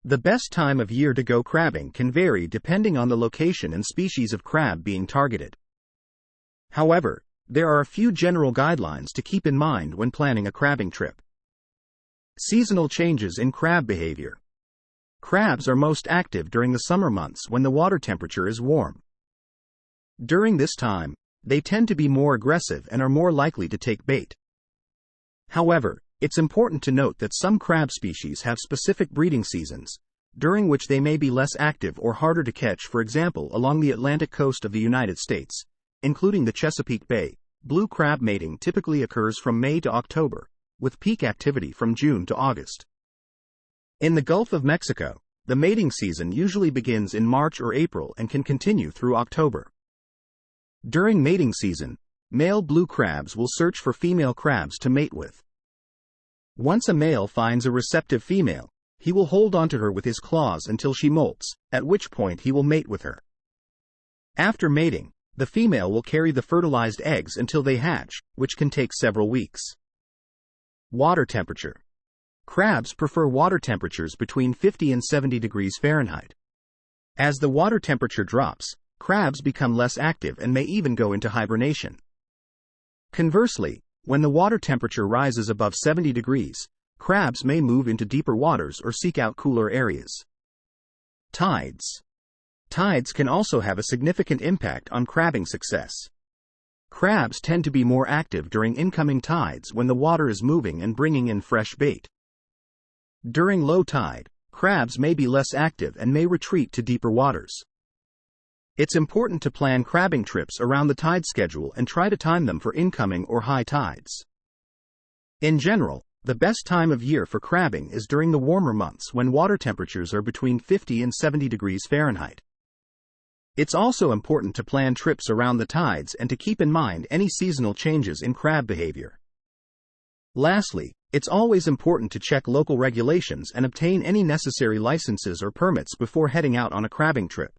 The best time of year to go crabbing can vary depending on the location and species of crab being targeted. However, there are a few general guidelines to keep in mind when planning a crabbing trip. Seasonal changes in crab behavior. Crabs are most active during the summer months when the water temperature is warm. During this time, they tend to be more aggressive and are more likely to take bait. However, it's important to note that some crab species have specific breeding seasons, during which they may be less active or harder to catch. For example, along the Atlantic coast of the United States, including the Chesapeake Bay, blue crab mating typically occurs from May to October, with peak activity from June to August. In the Gulf of Mexico, the mating season usually begins in March or April and can continue through October. During mating season, male blue crabs will search for female crabs to mate with. Once a male finds a receptive female, he will hold onto her with his claws until she molts, at which point he will mate with her. After mating, the female will carry the fertilized eggs until they hatch, which can take several weeks. Water temperature. Crabs prefer water temperatures between 50 and 70 degrees Fahrenheit. As the water temperature drops, crabs become less active and may even go into hibernation. Conversely, when the water temperature rises above 70 degrees, crabs may move into deeper waters or seek out cooler areas. Tides. Tides can also have a significant impact on crabbing success. Crabs tend to be more active during incoming tides when the water is moving and bringing in fresh bait. During low tide, crabs may be less active and may retreat to deeper waters. It's important to plan crabbing trips around the tide schedule and try to time them for incoming or high tides. In general, the best time of year for crabbing is during the warmer months when water temperatures are between 50 and 70 degrees Fahrenheit. It's also important to plan trips around the tides and to keep in mind any seasonal changes in crab behavior. Lastly, it's always important to check local regulations and obtain any necessary licenses or permits before heading out on a crabbing trip.